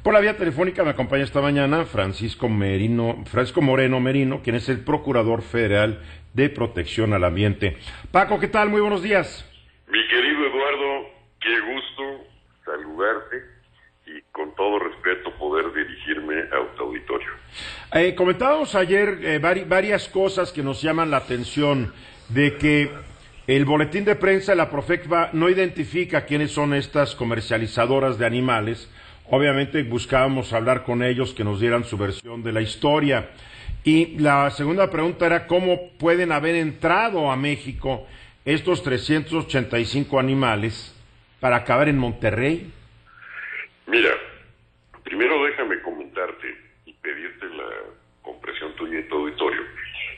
Por la vía telefónica me acompaña esta mañana Francisco Moreno Merino, quien es el Procurador Federal de Protección al Ambiente. Paco, ¿qué tal? Muy buenos días. Mi querido Eduardo, qué gusto saludarte y con todo respeto poder dirigirme a tu auditorio. Comentábamos ayer varias cosas que nos llaman la atención, de que el boletín de prensa de la Profecva no identifica quiénes son estas comercializadoras de animales. Obviamente buscábamos hablar con ellos, que nos dieran su versión de la historia. Y la segunda pregunta era cómo pueden haber entrado a México estos 385 animales para acabar en Monterrey. Mira, primero déjame comentarte y pedirte la comprensión tuya y tu auditorio,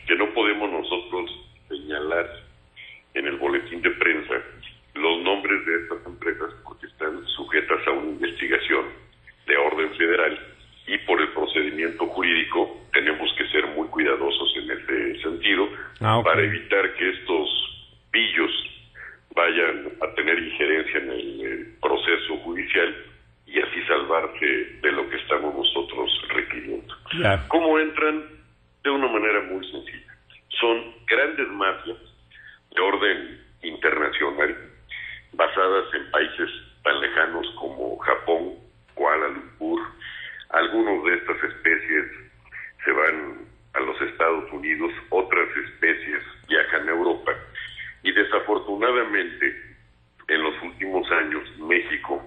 que no podemos nosotros señalar en el boletín de prensa los nombres de estas empresas porque están sujetas a una investigación de orden federal y por el procedimiento jurídico tenemos que ser muy cuidadosos en ese sentido para evitar que estos pillos vayan a tener injerencia en el proceso judicial y así salvarse de lo que estamos nosotros requiriendo. ¿Cómo entran? De una manera muy sencilla. Son grandes mafias de orden internacional basadas en países tan lejanos como Japón, Kuala Lumpur. Algunos de estas especies se van a los Estados Unidos, otras especies viajan a Europa y desafortunadamente en los últimos años México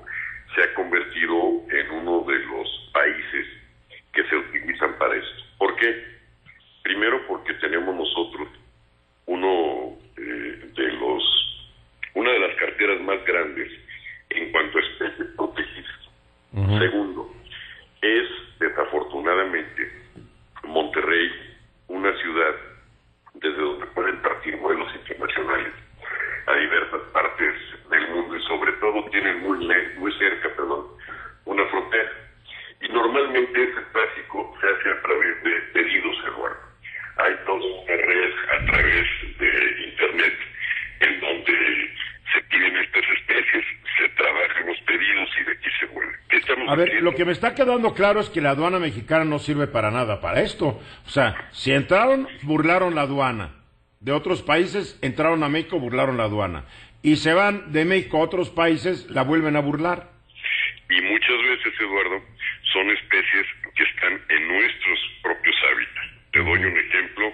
se ha convertido en uno de los países que se utilizan para esto. ¿Por qué? Primero porque tenemos nosotros una de las carteras más grandes en cuanto a especies protegidas. Segundo, es desafortunadamente Monterrey una ciudad desde donde pueden partir vuelos internacionales a diversas partes del mundo y sobre todo tienen muy cerca una frontera. Y normalmente ese tráfico se hace a través de pedidos, Eduardo. Hay toda una red a través de Internet en donde se piden estas especies, se trabajan los pedidos y de aquí se vuelve. A ver, lo que me está quedando claro es que la aduana mexicana no sirve para nada para esto. O sea, si entraron, burlaron la aduana. De otros países, entraron a México, burlaron la aduana. Y se van de México a otros países, la vuelven a burlar. Y muchas veces, Eduardo, son especies que están en nuestros propios hábitats. Te doy un ejemplo,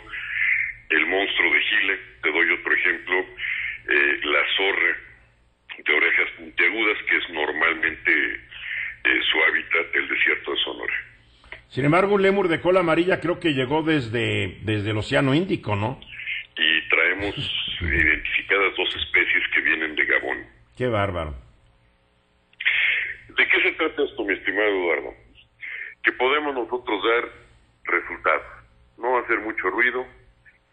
el monstruo de Gila. Te doy otro ejemplo, la zorra de orejas puntiagudas, que es normalmente su hábitat, el desierto de Sonora. Sin embargo, un lémur de cola amarilla creo que llegó desde el Océano Índico, ¿no? Y traemos identificadas 2 especies que vienen de Gabón. ¡Qué bárbaro! ¿De qué se trata esto, mi estimado Eduardo? Que podemos nosotros dar resultados, no hacer mucho ruido,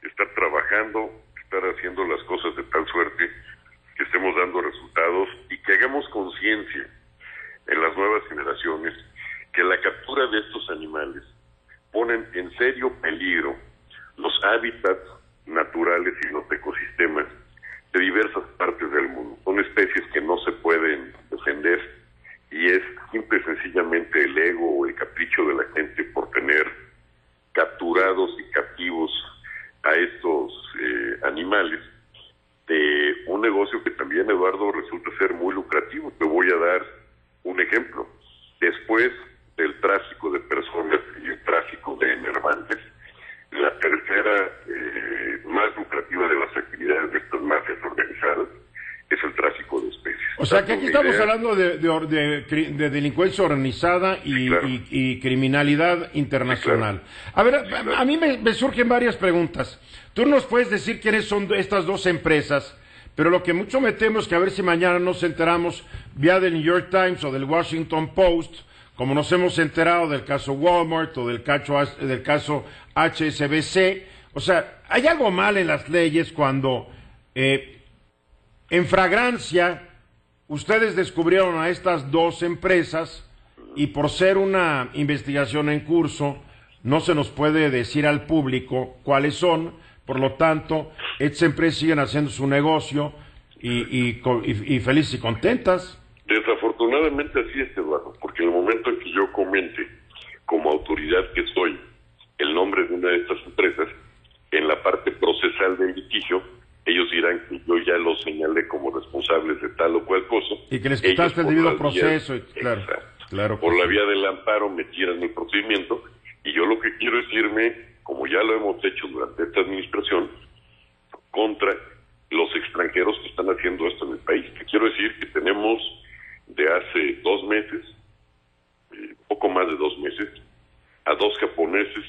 estar trabajando, estar haciendo las cosas de tal suerte que estemos dando resultados y que hagamos conciencia en las nuevas generaciones que la captura de estos animales ponen en serio peligro los hábitats naturales y los ecosistemas de diversas partes del mundo. Son especies que no se pueden defender y es simple y sencillamente el ego o el capricho de la gente por tener capturados y captivos a estos animales de un negocio que también, Eduardo, resulta ser muy lucrativo. Te voy a dar un ejemplo. Después del tráfico de personas y el tráfico de enervantes, la tercera más lucrativa de las actividades de estas mafias organizadas es el tráfico de especies. O sea que aquí estamos hablando de delincuencia organizada y criminalidad internacional. A ver, a mí me surgen varias preguntas. Tú nos puedes decir quiénes son estas 2 empresas, pero lo que mucho me temo es que a ver si mañana nos enteramos vía del New York Times o del Washington Post, como nos hemos enterado del caso Walmart o del caso HSBC. O sea, hay algo mal en las leyes cuando en flagrancia ustedes descubrieron a estas 2 empresas y por ser una investigación en curso no se nos puede decir al público cuáles son. Por lo tanto, estas empresas siguen haciendo su negocio y felices y contentas. Desafortunadamente así es, Eduardo, porque en el momento en que yo comente, como autoridad que soy, el nombre de una de estas empresas, en la parte procesal del litigio, ellos dirán que yo ya los señalé como responsables de tal o cual cosa. Y que les quitaste el debido proceso. Claro, exacto. Claro. Por la vía del amparo me tiran el procedimiento, y yo lo que quiero es irme, como ya lo hemos hecho durante esta administración, contra los extranjeros que están haciendo esto en el país. Que quiero decir que tenemos de hace 2 meses, poco más de 2 meses, a 2 japoneses,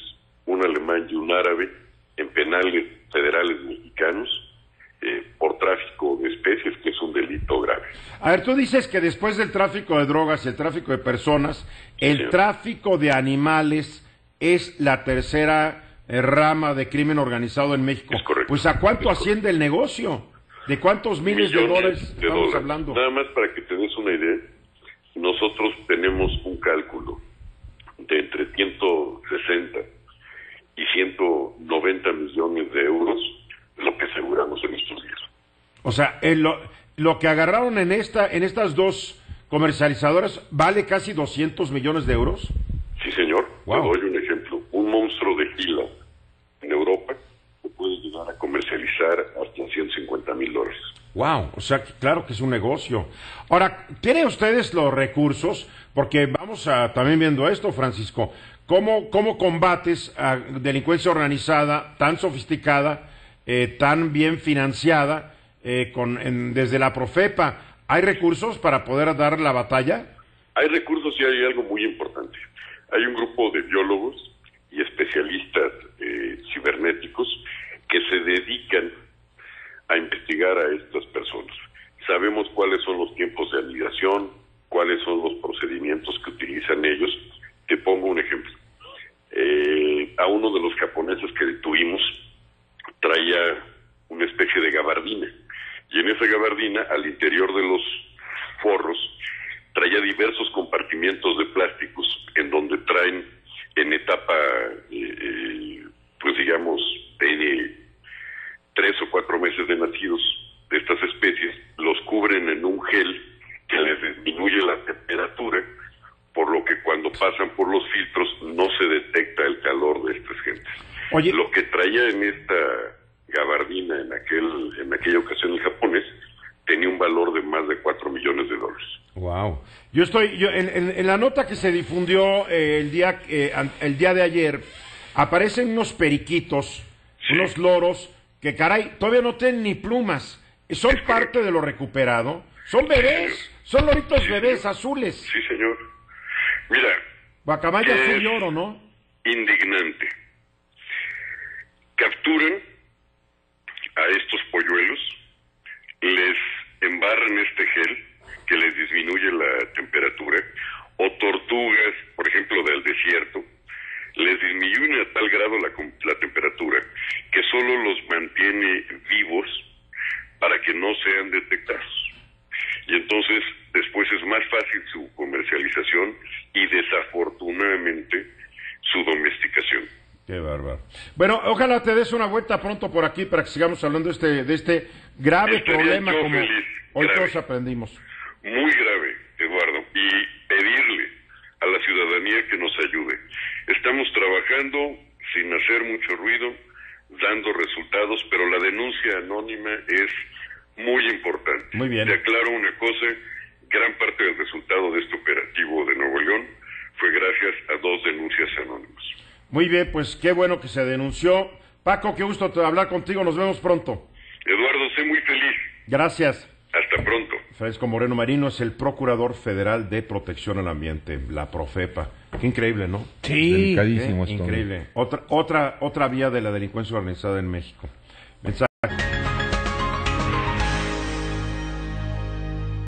un alemán y un árabe, en penales federales mexicanos, por tráfico de especies, que es un delito grave. A ver, tú dices que después del tráfico de drogas y el tráfico de personas, el tráfico de animales es la tercera rama de crimen organizado en México. Es correcto. Pues ¿a cuánto asciende el negocio? ¿De cuántos miles de dólares estamos hablando? Nada más para que te des una idea, nosotros tenemos un cálculo de entre 160 y 190 millones de euros lo que aseguramos en estos días. O sea, lo que agarraron en estas 2 comercializadoras vale casi 200 millones de euros. Sí, señor. Wow. Te doy un ejemplo. Un monstruo de Gila en Europa se puede llegar a comercializar hasta $150,000. Wow, o sea, claro que es un negocio. Ahora, ¿tienen ustedes los recursos? Porque vamos a también viendo esto, Francisco. ¿Cómo combates a delincuencia organizada tan sofisticada, tan bien financiada, desde la Profepa? ¿Hay recursos para poder dar la batalla? Hay recursos y hay algo muy importante. Hay un grupo de biólogos y especialistas cibernéticos que se dedican a investigar a estas personas. Sabemos cuáles son los tiempos de anidación, cuáles son los procedimientos que utilizan ellos. Te pongo un ejemplo. A uno de los japoneses que detuvimos traía una especie de gabardina, y en esa gabardina, al interior de los forros, traía diversos compartimientos de plásticos en donde traen en etapa, pues digamos, de 3 o 4 meses de nacidos de estas especies, los cubren en un gel que les disminuye la temperatura, por lo que cuando pasan por los filtros no se detecta el calor de estas gentes. Oye, lo que traía en esta gabardina en aquella ocasión el japonés tenía un valor de más de $4 millones. Wow. En la nota que se difundió el día de ayer, aparecen unos periquitos, sí, unos loros, que caray, todavía no tienen ni plumas. Son parte de lo recuperado. Son bebés, sí, son loritos, sí, bebés, señor, azules. Sí, señor. Mira. Guacamaya azul y oro, ¿no? Indignante. Capturan a estos polluelos, les embarran este gel que les disminuye la temperatura, o tortugas, por ejemplo, del desierto, les disminuye a tal grado la temperatura que solo los mantiene vivos para que no sean detectados. Y entonces después es más fácil su comercialización y desafortunadamente su domesticación. Qué bárbaro. Bueno, ojalá te des una vuelta pronto por aquí para que sigamos hablando de este grave problema como hoy grave, todos aprendimos. Muy grave, Eduardo, y pedirle a la ciudadanía que nos ayude. Estamos trabajando sin hacer mucho ruido, dando resultados, pero la denuncia anónima es muy importante. Muy bien. Te aclaro una cosa, gran parte del resultado de este operativo de Nuevo León fue gracias a 2 denuncias anónimas. Muy bien, pues qué bueno que se denunció. Paco, qué gusto hablar contigo, nos vemos pronto. Eduardo, sé muy feliz. Gracias. Hasta pronto. Francisco Moreno Marino es el Procurador Federal de Protección al Ambiente, la Profepa. Qué increíble, ¿no? Sí. Delicadísimo esto. Increíble. Otra vía de la delincuencia organizada en México. Mensaje.